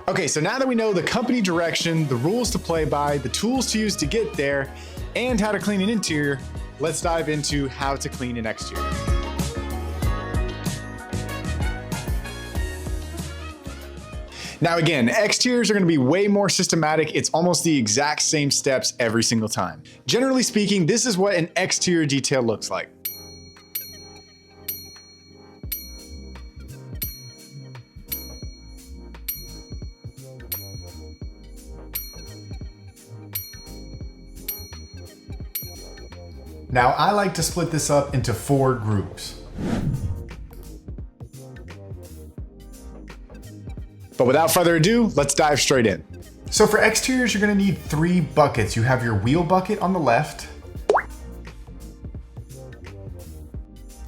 Okay, so now that we know the company direction, the rules to play by, the tools to use to get there, and how to clean an interior, let's dive into how to clean an exterior. Now again, exteriors are gonna be way more systematic. It's almost the exact same steps every single time. Generally speaking, this is what an exterior detail looks like. Now, I like to split this up into 4 groups. But without further ado, let's dive straight in. So for exteriors, you're gonna need 3 buckets. You have your wheel bucket on the left.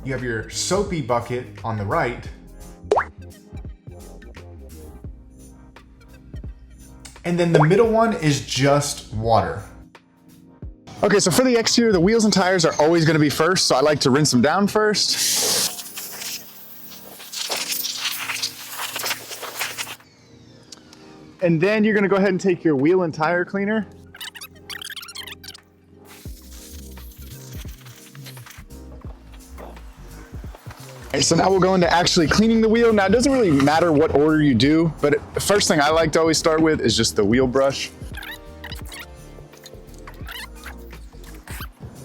You have your soapy bucket on the right. And then the middle one is just water. Okay, so for the exterior, the wheels and tires are always gonna be first, so I like to rinse them down first. And then you're gonna go ahead and take your wheel and tire cleaner. Okay, so now we'll go into actually cleaning the wheel. Now, it doesn't really matter what order you do, but the first thing I like to always start with is just the wheel brush.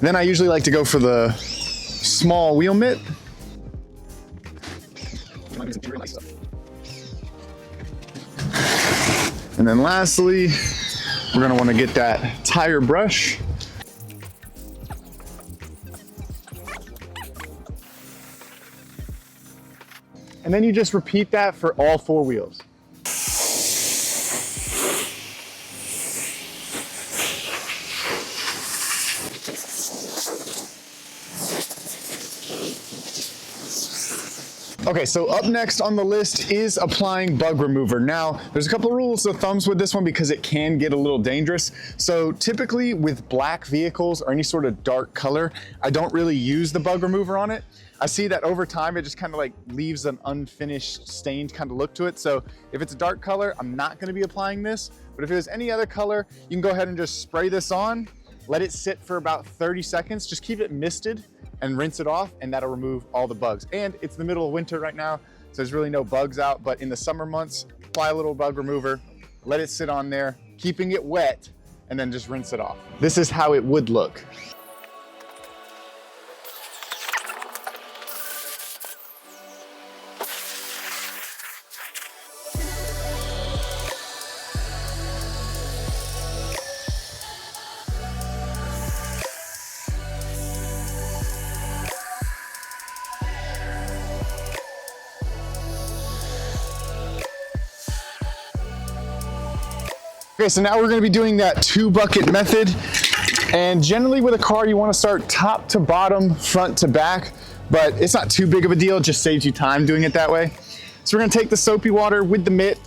Then I usually like to go for the small wheel mitt. And then lastly, we're gonna wanna get that tire brush. And then you just repeat that for all 4 wheels. Okay, so up next on the list is applying bug remover. Now, there's a couple of rules of thumbs with this one because it can get a little dangerous. So typically with black vehicles or any sort of dark color, I don't really use the bug remover on it. I see that over time, it just kind of like leaves an unfinished stained kind of look to it. So if it's a dark color, I'm not gonna be applying this, but if it was any other color, you can go ahead and just spray this on, let it sit for about 30 seconds, just keep it misted and rinse it off, and that'll remove all the bugs. And it's the middle of winter right now, so there's really no bugs out, but in the summer months, apply a little bug remover, let it sit on there, keeping it wet, and then just rinse it off. This is how it would look. Okay, so now we're gonna be doing that 2-bucket method. And generally with a car, you wanna start top to bottom, front to back, but it's not too big of a deal, it just saves you time doing it that way. So we're gonna take the soapy water with the mitt,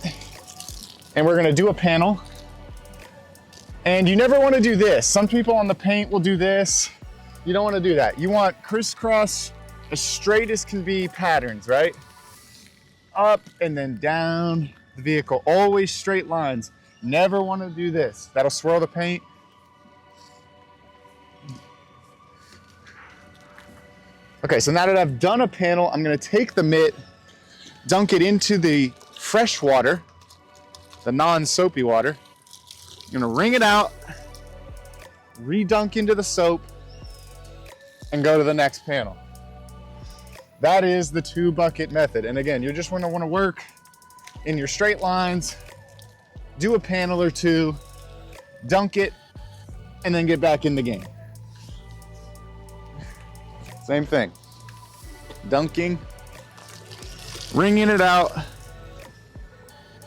and we're gonna do a panel. And you never wanna do this. Some people on the paint will do this. You don't wanna do that. You want crisscross, as straight as can be patterns, right? Up and then down the vehicle, always straight lines. Never want to do this. That'll swirl the paint. Okay, so now that I've done a panel, I'm gonna take the mitt, dunk it into the fresh water, the non-soapy water. I'm gonna wring it out, re-dunk into the soap, and go to the next panel. That is the 2-bucket method. And again, you're just gonna wanna work in your straight lines, do a panel or 2, dunk it, and then get back in the game. Same thing. Dunking, wringing it out,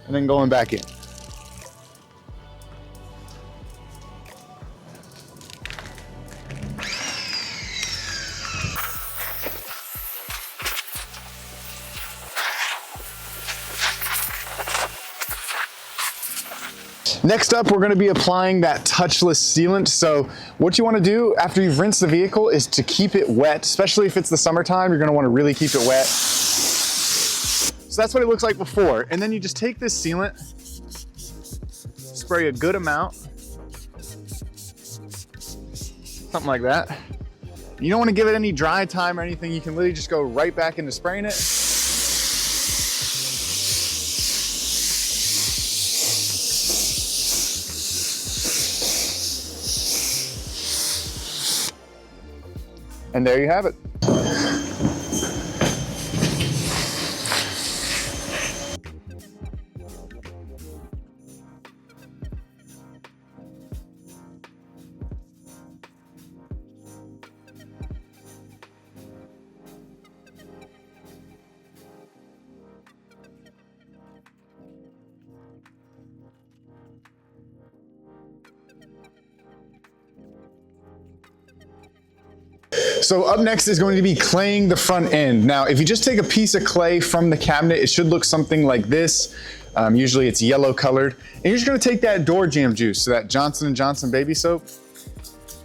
and then going back in. Next up, we're gonna be applying that touchless sealant. So what you wanna do after you've rinsed the vehicle is to keep it wet, especially if it's the summertime, you're gonna wanna really keep it wet. So that's what it looks like before. And then you just take this sealant spray a good amount. Something like that. You don't want to give it any dry time or anything. You can literally just go right back into spraying it. And there you have it. So up next is going to be claying the front end. Now, if you just take a piece of clay from the cabinet, it should look something like this. Usually it's yellow colored. And you're just gonna take that door jam juice, so that Johnson & Johnson baby soap.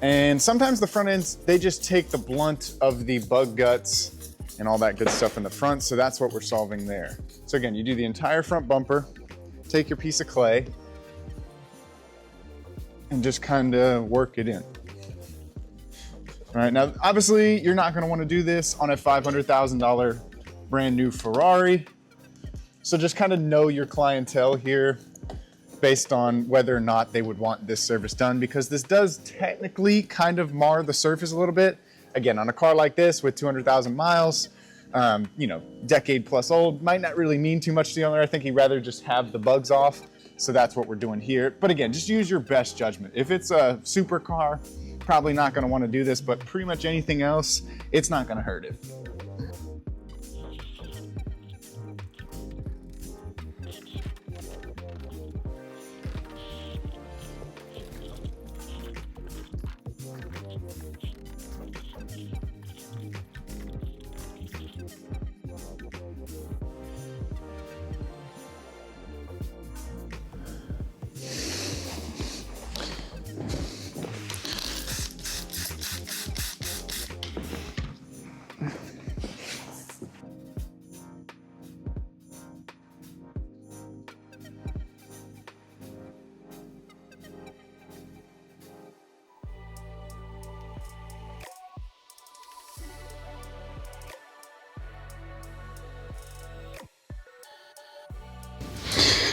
And sometimes the front ends, they just take the blunt of the bug guts and all that good stuff in the front. So that's what we're solving there. So again, you do the entire front bumper, take your piece of clay, and just kind of work it in. All right, now obviously you're not gonna wanna do this on a $500,000 brand new Ferrari. So just kind of know your clientele here based on whether or not they would want this service done, because this does technically kind of mar the surface a little bit. Again, on a car like this with 200,000 miles, you know, decade plus old, might not really mean too much to the owner. I think he'd rather just have the bugs off. So that's what we're doing here. But again, just use your best judgment. If it's a supercar, probably not gonna wanna do this, but pretty much anything else, it's not gonna hurt it.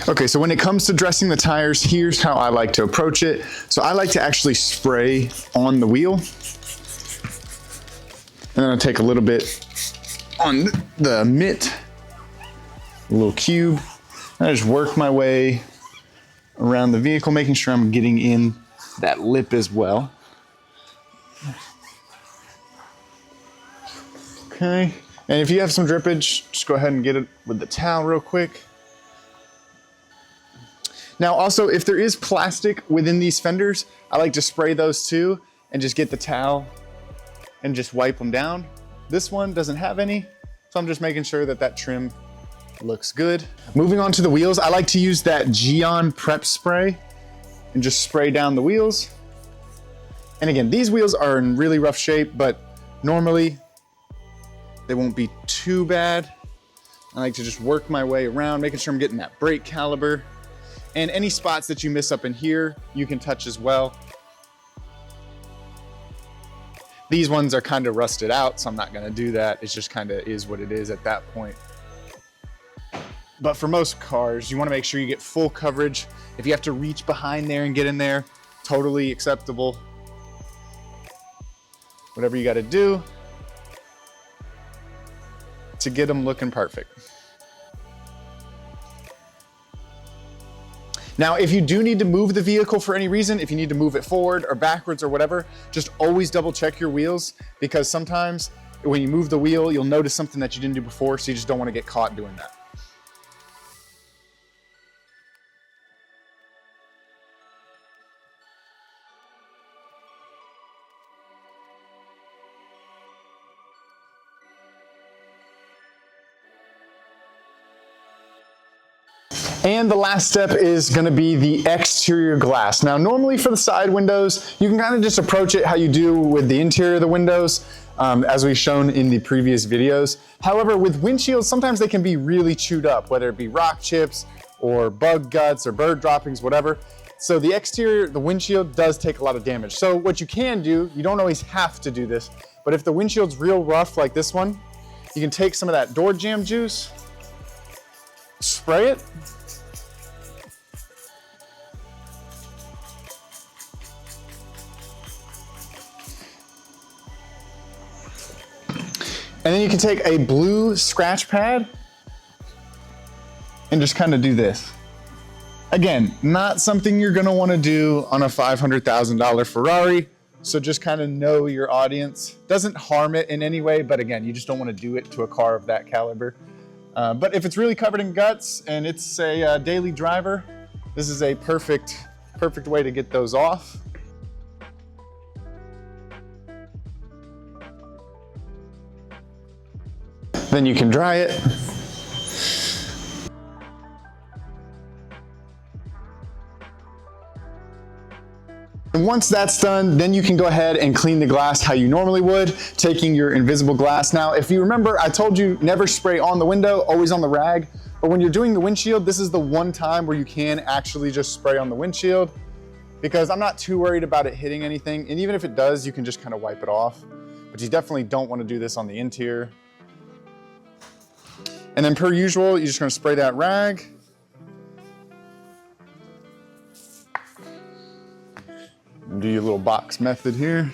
Okay, so when it comes to dressing the tires, here's how I like to approach it. So I like to actually spray on the wheel. And then I'll take a little bit on the mitt, a little cube. And I just work my way around the vehicle, making sure I'm getting in that lip as well. Okay, and if you have some drippage, just go ahead and get it with the towel real quick. Now also, if there is plastic within these fenders, I like to spray those too and just get the towel and just wipe them down. This one doesn't have any, so I'm just making sure that that trim looks good. Moving on to the wheels, I like to use that Geon Prep Spray and just spray down the wheels. And again, these wheels are in really rough shape, but normally they won't be too bad. I like to just work my way around, making sure I'm getting that brake caliber. And any spots that you miss up in here, you can touch as well. These ones are kind of rusted out, so I'm not gonna do that. It's just kind of is what it is at that point. But for most cars, you wanna make sure you get full coverage. If you have to reach behind there and get in there, totally acceptable. Whatever you gotta do to get them looking perfect. Now, if you do need to move the vehicle for any reason, if you need to move it forward or backwards or whatever, just always double check your wheels, because sometimes when you move the wheel, you'll notice something that you didn't do before, so you just don't want to get caught doing that. And the last step is gonna be the exterior glass. Now, normally for the side windows, you can kind of just approach it how you do with the interior of the windows, as we've shown in the previous videos. However, with windshields, sometimes they can be really chewed up, whether it be rock chips or bug guts or bird droppings, whatever. So the exterior, the windshield does take a lot of damage. So what you can do, you don't always have to do this, but if the windshield's real rough like this one, you can take some of that door jam juice, spray it, and then you can take a blue scratch pad and just kind of do this. Again, not something you're gonna wanna do on a $500,000 Ferrari, so just kind of know your audience. Doesn't harm it in any way, but again, you just don't wanna do it to a car of that caliber. But if it's really covered in guts and it's a daily driver, this is a perfect way to get those off. Then you can dry it. And once that's done, then you can go ahead and clean the glass how you normally would, taking your invisible glass. Now, if you remember, I told you never spray on the window, always on the rag. But when you're doing the windshield, this is the one time where you can actually just spray on the windshield, because I'm not too worried about it hitting anything. And even if it does, you can just kind of wipe it off. But you definitely don't want to do this on the interior. And then per usual, you're just gonna spray that rag. Do your little box method here.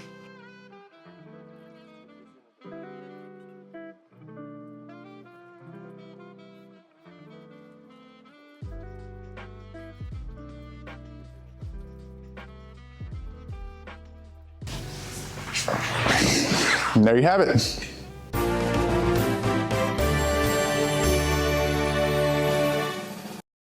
And there you have it.